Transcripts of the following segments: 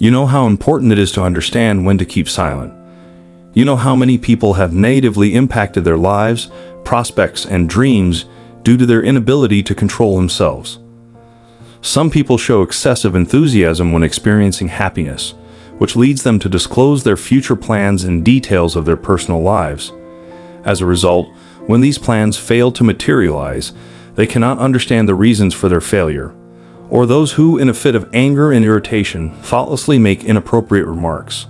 You know how important it is to understand when to keep silent. You know how many people have negatively impacted their lives, prospects, and dreams due to their inability to control themselves. Some people show excessive enthusiasm when experiencing happiness, which leads them to disclose their future plans and details of their personal lives. As a result, when these plans fail to materialize, they cannot understand the reasons for their failure, or those who, in a fit of anger and irritation, thoughtlessly make inappropriate remarks.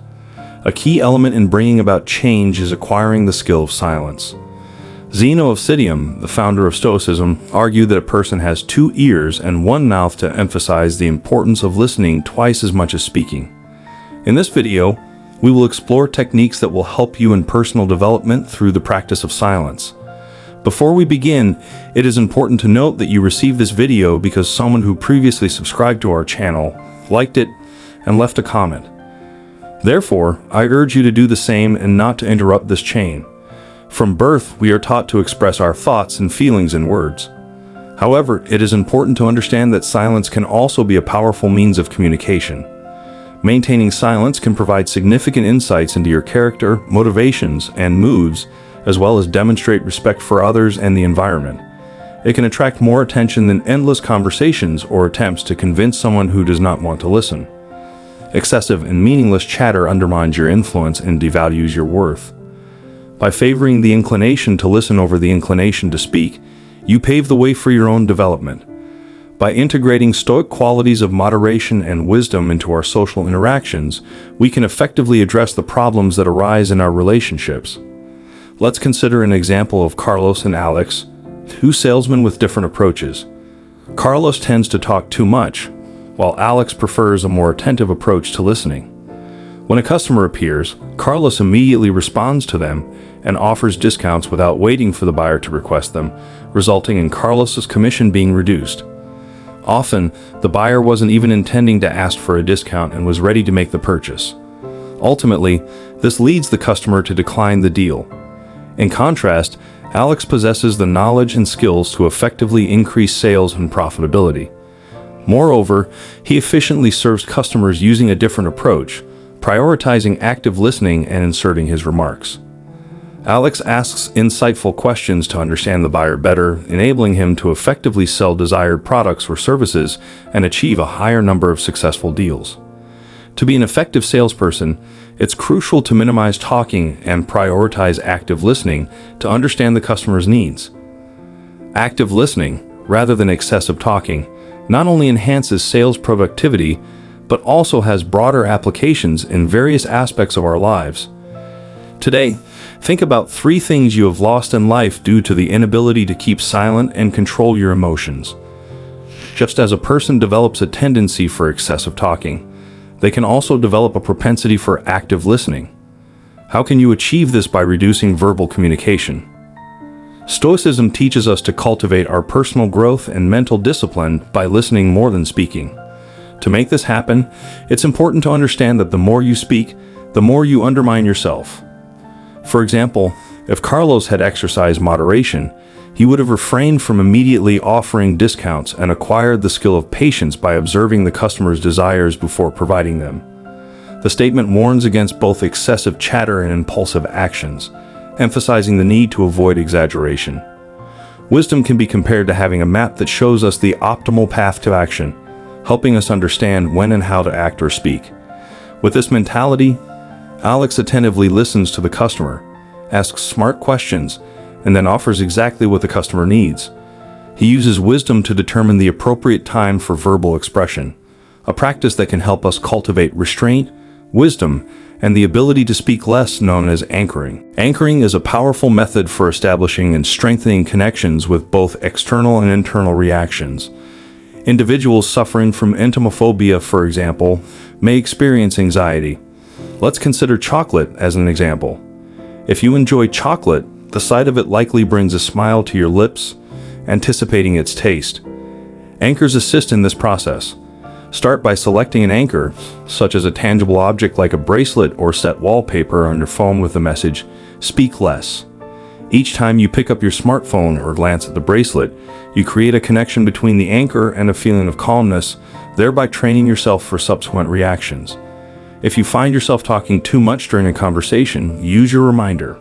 A key element in bringing about change is acquiring the skill of silence. Zeno of Citium, the founder of Stoicism, argued that a person has 2 ears and 1 mouth to emphasize the importance of listening twice as much as speaking. In this video, we will explore techniques that will help you in personal development through the practice of silence. Before we begin, it is important to note that you received this video because someone who previously subscribed to our channel liked it and left a comment. Therefore, I urge you to do the same and not to interrupt this chain. From birth, we are taught to express our thoughts and feelings in words. However, it is important to understand that silence can also be a powerful means of communication. Maintaining silence can provide significant insights into your character, motivations, and moods, as well as demonstrate respect for others and the environment. It can attract more attention than endless conversations or attempts to convince someone who does not want to listen. Excessive and meaningless chatter undermines your influence and devalues your worth. By favoring the inclination to listen over the inclination to speak, you pave the way for your own development. By integrating Stoic qualities of moderation and wisdom into our social interactions, we can effectively address the problems that arise in our relationships. Let's consider an example of Carlos and Alex, 2 salesmen with different approaches. Carlos tends to talk too much, while Alex prefers a more attentive approach to listening. When a customer appears, Carlos immediately responds to them and offers discounts without waiting for the buyer to request them, resulting in Carlos's commission being reduced. Often, the buyer wasn't even intending to ask for a discount and was ready to make the purchase. Ultimately, this leads the customer to decline the deal. In contrast, Alex possesses the knowledge and skills to effectively increase sales and profitability. Moreover, he efficiently serves customers using a different approach, prioritizing active listening and inserting his remarks. Alex asks insightful questions to understand the buyer better, enabling him to effectively sell desired products or services and achieve a higher number of successful deals. To be an effective salesperson, it's crucial to minimize talking and prioritize active listening to understand the customer's needs. Active listening, rather than excessive talking, not only enhances sales productivity, but also has broader applications in various aspects of our lives. Today, think about 3 things you have lost in life due to the inability to keep silent and control your emotions. Just as a person develops a tendency for excessive talking, they can also develop a propensity for active listening. How can you achieve this by reducing verbal communication? Stoicism teaches us to cultivate our personal growth and mental discipline by listening more than speaking. To make this happen, it's important to understand that the more you speak, the more you undermine yourself. For example, if Carlos had exercised moderation, he would have refrained from immediately offering discounts and acquired the skill of patience by observing the customer's desires before providing them. The statement warns against both excessive chatter and impulsive actions, emphasizing the need to avoid exaggeration. Wisdom can be compared to having a map that shows us the optimal path to action, helping us understand when and how to act or speak. With this mentality, Alex attentively listens to the customer, asks smart questions, and then offers exactly what the customer needs. He uses wisdom to determine the appropriate time for verbal expression, a practice that can help us cultivate restraint, wisdom, and the ability to speak less, known as anchoring. Anchoring is a powerful method for establishing and strengthening connections with both external and internal reactions. Individuals suffering from entomophobia, for example, may experience anxiety. Let's consider chocolate as an example. If you enjoy chocolate, the sight of it likely brings a smile to your lips, anticipating its taste. Anchors assist in this process. Start by selecting an anchor, such as a tangible object like a bracelet or set wallpaper on your phone with the message, "Speak less." Each time you pick up your smartphone or glance at the bracelet, you create a connection between the anchor and a feeling of calmness, thereby training yourself for subsequent reactions. If you find yourself talking too much during a conversation, use your reminder.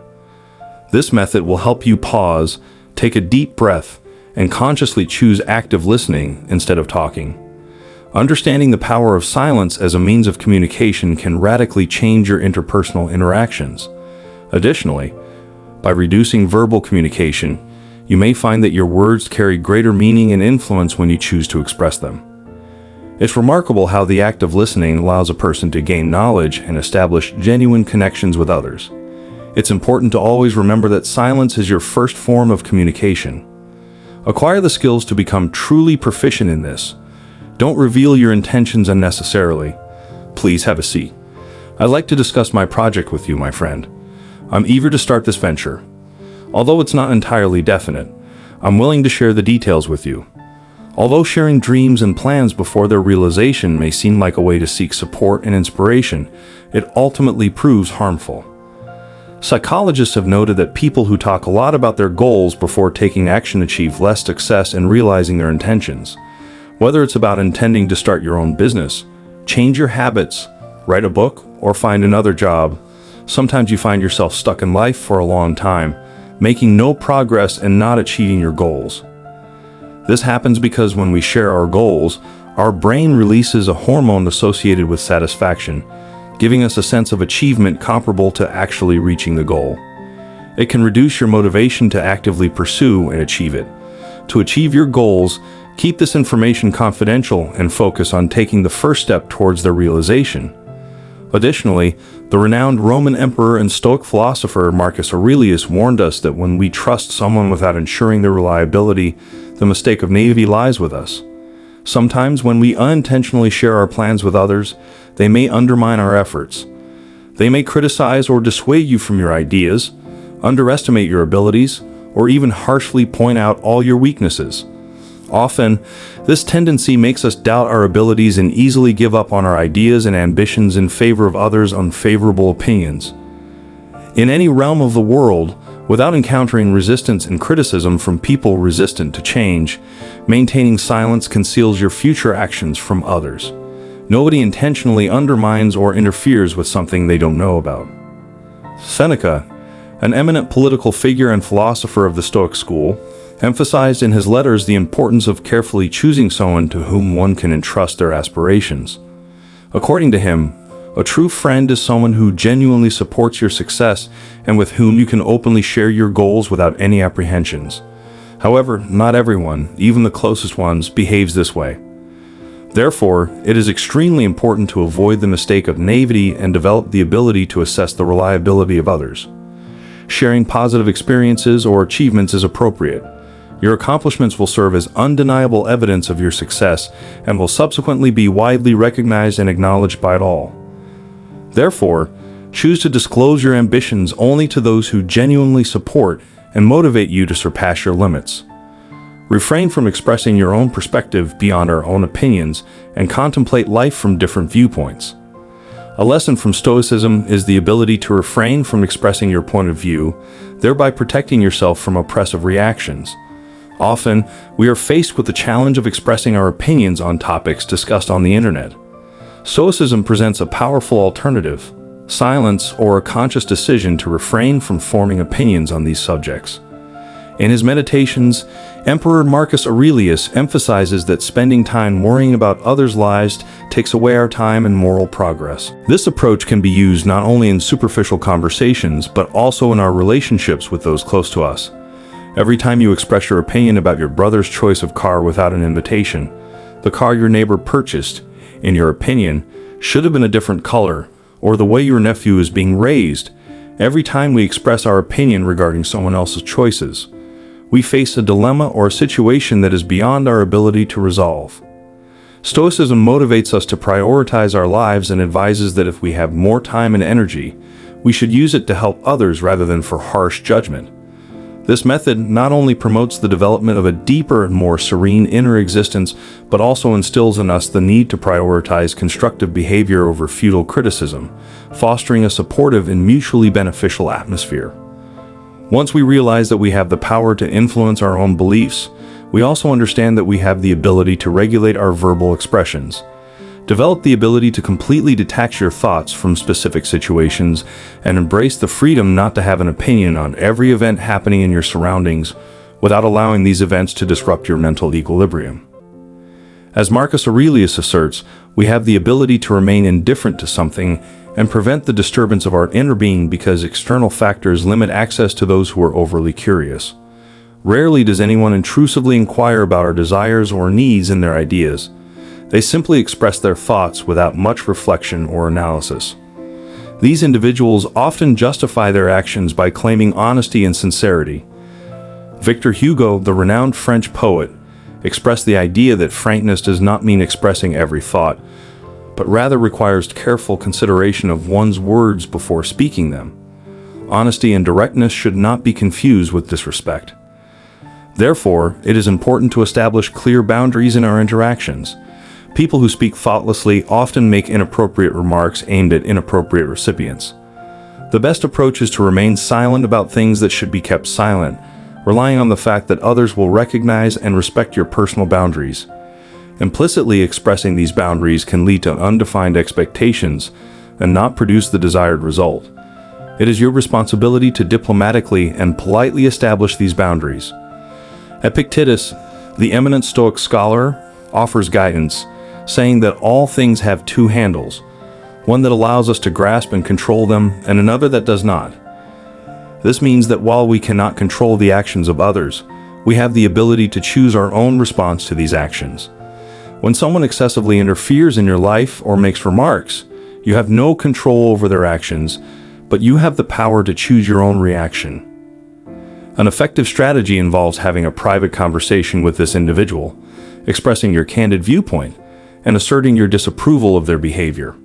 This method will help you pause, take a deep breath, and consciously choose active listening instead of talking. Understanding the power of silence as a means of communication can radically change your interpersonal interactions. Additionally, by reducing verbal communication, you may find that your words carry greater meaning and influence when you choose to express them. It's remarkable how the act of listening allows a person to gain knowledge and establish genuine connections with others. It's important to always remember that silence is your first form of communication. Acquire the skills to become truly proficient in this. Don't reveal your intentions unnecessarily. Please have a seat. I'd like to discuss my project with you, my friend. I'm eager to start this venture. Although it's not entirely definite, I'm willing to share the details with you. Although sharing dreams and plans before their realization may seem like a way to seek support and inspiration, it ultimately proves harmful. Psychologists have noted that people who talk a lot about their goals before taking action achieve less success in realizing their intentions. Whether it's about intending to start your own business, change your habits, write a book, or find another job, sometimes you find yourself stuck in life for a long time, making no progress and not achieving your goals. This happens because when we share our goals, our brain releases a hormone associated with satisfaction, giving us a sense of achievement comparable to actually reaching the goal. It can reduce your motivation to actively pursue and achieve it. To achieve your goals, keep this information confidential and focus on taking the first step towards their realization. Additionally, the renowned Roman emperor and Stoic philosopher Marcus Aurelius warned us that when we trust someone without ensuring their reliability, the mistake of naivety lies with us. Sometimes when we unintentionally share our plans with others, they may undermine our efforts. They may criticize or dissuade you from your ideas, underestimate your abilities, or even harshly point out all your weaknesses. Often, this tendency makes us doubt our abilities and easily give up on our ideas and ambitions in favor of others' unfavorable opinions. In any realm of the world, without encountering resistance and criticism from people resistant to change, maintaining silence conceals your future actions from others. Nobody intentionally undermines or interferes with something they don't know about. Seneca, an eminent political figure and philosopher of the Stoic school, emphasized in his letters the importance of carefully choosing someone to whom one can entrust their aspirations. According to him, a true friend is someone who genuinely supports your success and with whom you can openly share your goals without any apprehensions. However, not everyone, even the closest ones, behaves this way. Therefore, it is extremely important to avoid the mistake of naivety and develop the ability to assess the reliability of others. Sharing positive experiences or achievements is appropriate. Your accomplishments will serve as undeniable evidence of your success and will subsequently be widely recognized and acknowledged by all. Therefore, choose to disclose your ambitions only to those who genuinely support and motivate you to surpass your limits. Refrain from expressing your own perspective beyond our own opinions and contemplate life from different viewpoints. A lesson from Stoicism is the ability to refrain from expressing your point of view, thereby protecting yourself from oppressive reactions. Often, we are faced with the challenge of expressing our opinions on topics discussed on the internet. Stoicism presents a powerful alternative: silence or a conscious decision to refrain from forming opinions on these subjects. In his meditations, Emperor Marcus Aurelius emphasizes that spending time worrying about others' lives takes away our time and moral progress. This approach can be used not only in superficial conversations, but also in our relationships with those close to us. Every time you express your opinion about your brother's choice of car without an invitation, the car your neighbor purchased, in your opinion, should have been a different color, or the way your nephew is being raised, every time we express our opinion regarding someone else's choices, we face a dilemma or a situation that is beyond our ability to resolve. Stoicism motivates us to prioritize our lives and advises that if we have more time and energy, we should use it to help others rather than for harsh judgment. This method not only promotes the development of a deeper and more serene inner existence, but also instills in us the need to prioritize constructive behavior over futile criticism, fostering a supportive and mutually beneficial atmosphere. Once we realize that we have the power to influence our own beliefs, we also understand that we have the ability to regulate our verbal expressions. Develop the ability to completely detach your thoughts from specific situations and embrace the freedom not to have an opinion on every event happening in your surroundings without allowing these events to disrupt your mental equilibrium. As Marcus Aurelius asserts, we have the ability to remain indifferent to something and prevent the disturbance of our inner being because external factors limit access to those who are overly curious. Rarely does anyone intrusively inquire about our desires or needs and their ideas. They simply express their thoughts without much reflection or analysis. These individuals often justify their actions by claiming honesty and sincerity. Victor Hugo, the renowned French poet, expressed the idea that frankness does not mean expressing every thought, but rather requires careful consideration of one's words before speaking them. Honesty and directness should not be confused with disrespect. Therefore, it is important to establish clear boundaries in our interactions. People who speak thoughtlessly often make inappropriate remarks aimed at inappropriate recipients. The best approach is to remain silent about things that should be kept silent, relying on the fact that others will recognize and respect your personal boundaries. Implicitly expressing these boundaries can lead to undefined expectations and not produce the desired result. It is your responsibility to diplomatically and politely establish these boundaries. Epictetus, the eminent Stoic scholar, offers guidance, saying that all things have two handles, one that allows us to grasp and control them, and another that does not. This means that while we cannot control the actions of others, we have the ability to choose our own response to these actions. When someone excessively interferes in your life or makes remarks, you have no control over their actions, but you have the power to choose your own reaction. An effective strategy involves having a private conversation with this individual, expressing your candid viewpoint, and asserting your disapproval of their behavior.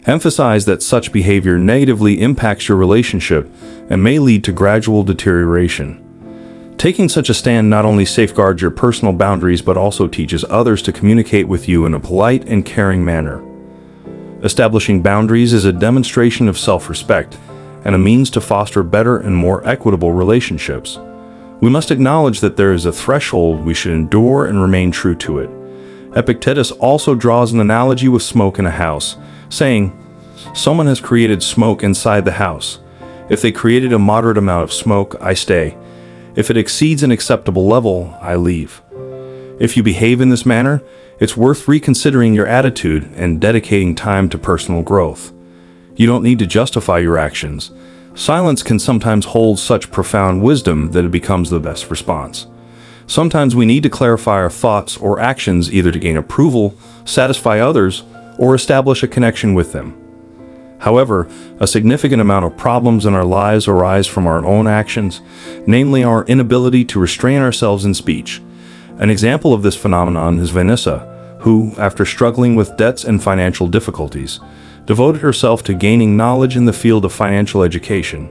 Emphasize that such behavior negatively impacts your relationship and may lead to gradual deterioration. Taking such a stand not only safeguards your personal boundaries but also teaches others to communicate with you in a polite and caring manner. Establishing boundaries is a demonstration of self-respect and a means to foster better and more equitable relationships. We must acknowledge that there is a threshold we should endure and remain true to it. Epictetus also draws an analogy with smoke in a house, saying, "Someone has created smoke inside the house. If they created a moderate amount of smoke, I stay. If it exceeds an acceptable level, I leave." If you behave in this manner, it's worth reconsidering your attitude and dedicating time to personal growth. You don't need to justify your actions. Silence can sometimes hold such profound wisdom that it becomes the best response. Sometimes we need to clarify our thoughts or actions either to gain approval, satisfy others, or establish a connection with them. However, a significant amount of problems in our lives arise from our own actions, namely our inability to restrain ourselves in speech. An example of this phenomenon is Vanessa, who, after struggling with debts and financial difficulties, devoted herself to gaining knowledge in the field of financial education.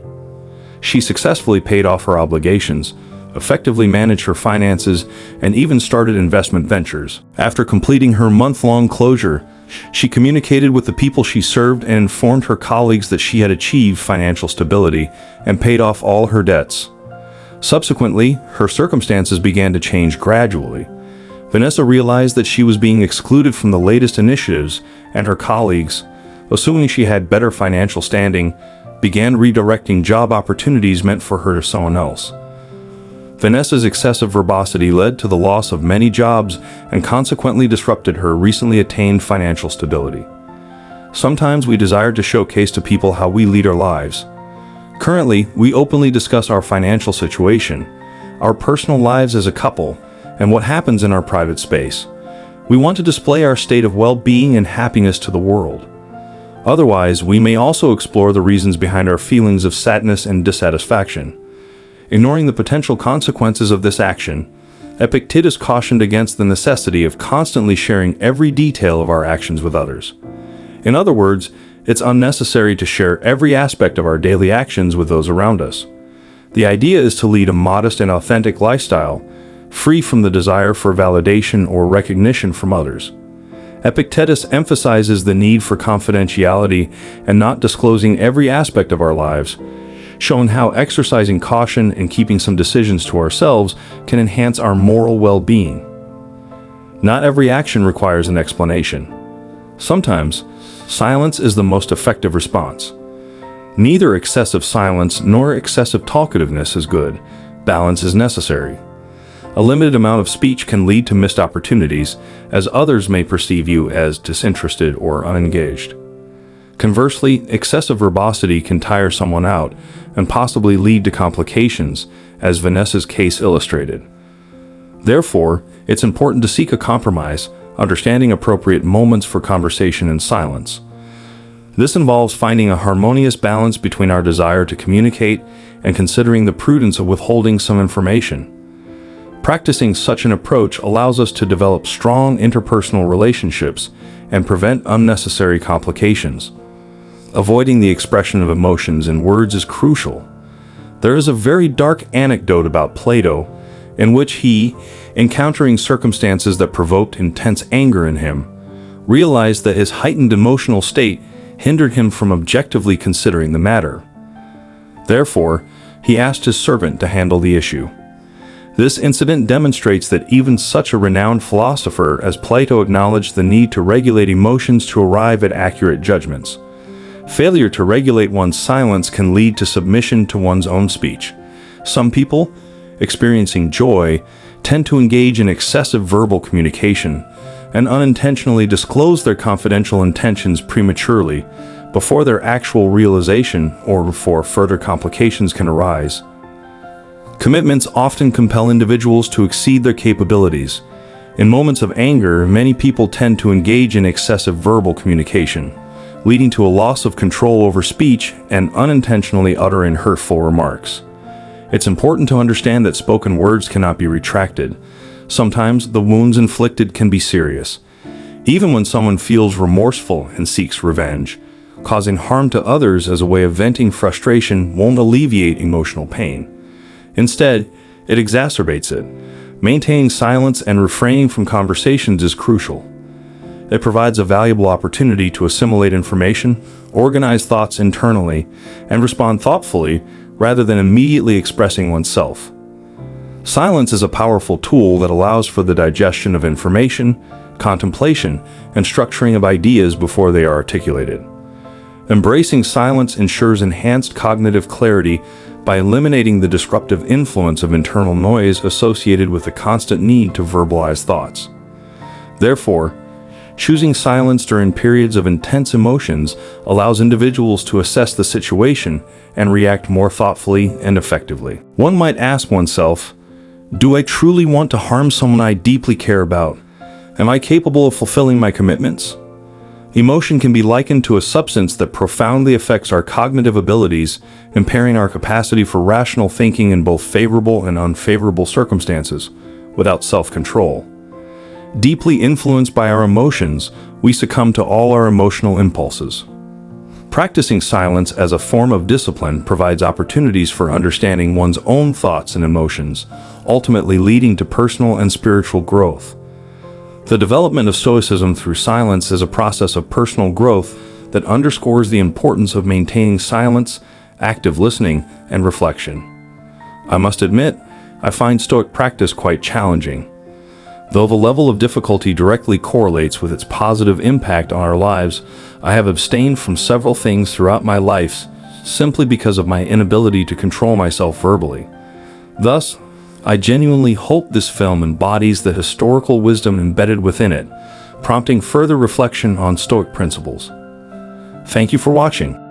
She successfully paid off her obligations, effectively managed her finances, and even started investment ventures. After completing her month-long closure, she communicated with the people she served and informed her colleagues that she had achieved financial stability and paid off all her debts. Subsequently, her circumstances began to change gradually. Vanessa realized that she was being excluded from the latest initiatives, and her colleagues, assuming she had better financial standing, began redirecting job opportunities meant for her to someone else. Vanessa's excessive verbosity led to the loss of many jobs and consequently disrupted her recently attained financial stability. Sometimes we desire to showcase to people how we lead our lives. Currently, we openly discuss our financial situation, our personal lives as a couple, and what happens in our private space. We want to display our state of well-being and happiness to the world. Otherwise, we may also explore the reasons behind our feelings of sadness and dissatisfaction. Ignoring the potential consequences of this action, Epictetus cautioned against the necessity of constantly sharing every detail of our actions with others. In other words, it's unnecessary to share every aspect of our daily actions with those around us. The idea is to lead a modest and authentic lifestyle, free from the desire for validation or recognition from others. Epictetus emphasizes the need for confidentiality and not disclosing every aspect of our lives, showing how exercising caution and keeping some decisions to ourselves can enhance our moral well-being. Not every action requires an explanation. Sometimes, silence is the most effective response. Neither excessive silence nor excessive talkativeness is good. Balance is necessary. A limited amount of speech can lead to missed opportunities, as others may perceive you as disinterested or unengaged. Conversely, excessive verbosity can tire someone out and possibly lead to complications, as Vanessa's case illustrated. Therefore, it's important to seek a compromise, understanding appropriate moments for conversation and silence. This involves finding a harmonious balance between our desire to communicate and considering the prudence of withholding some information. Practicing such an approach allows us to develop strong interpersonal relationships and prevent unnecessary complications. Avoiding the expression of emotions in words is crucial. There is a very dark anecdote about Plato, in which he, encountering circumstances that provoked intense anger in him, realized that his heightened emotional state hindered him from objectively considering the matter. Therefore, he asked his servant to handle the issue. This incident demonstrates that even such a renowned philosopher as Plato acknowledged the need to regulate emotions to arrive at accurate judgments. Failure to regulate one's silence can lead to submission to one's own speech. Some people, experiencing joy, tend to engage in excessive verbal communication and unintentionally disclose their confidential intentions prematurely before their actual realization or before further complications can arise. Commitments often compel individuals to exceed their capabilities. In moments of anger, many people tend to engage in excessive verbal communication, leading to a loss of control over speech and unintentionally uttering hurtful remarks. It's important to understand that spoken words cannot be retracted. Sometimes the wounds inflicted can be serious. Even when someone feels remorseful and seeks revenge, causing harm to others as a way of venting frustration won't alleviate emotional pain. Instead, it exacerbates it. Maintaining silence and refraining from conversations is crucial. It provides a valuable opportunity to assimilate information, organize thoughts internally, and respond thoughtfully rather than immediately expressing oneself. Silence is a powerful tool that allows for the digestion of information, contemplation, and structuring of ideas before they are articulated. Embracing silence ensures enhanced cognitive clarity by eliminating the disruptive influence of internal noise associated with the constant need to verbalize thoughts. Therefore, choosing silence during periods of intense emotions allows individuals to assess the situation and react more thoughtfully and effectively. One might ask oneself, do I truly want to harm someone I deeply care about? Am I capable of fulfilling my commitments? Emotion can be likened to a substance that profoundly affects our cognitive abilities, impairing our capacity for rational thinking in both favorable and unfavorable circumstances, without self-control. Deeply influenced by our emotions, we succumb to all our emotional impulses. Practicing silence as a form of discipline provides opportunities for understanding one's own thoughts and emotions, ultimately leading to personal and spiritual growth. The development of Stoicism through silence is a process of personal growth that underscores the importance of maintaining silence, active listening, and reflection. I must admit, I find Stoic practice quite challenging. Though the level of difficulty directly correlates with its positive impact on our lives, I have abstained from several things throughout my life simply because of my inability to control myself verbally. Thus, I genuinely hope this film embodies the historical wisdom embedded within it, prompting further reflection on Stoic principles. Thank you for watching.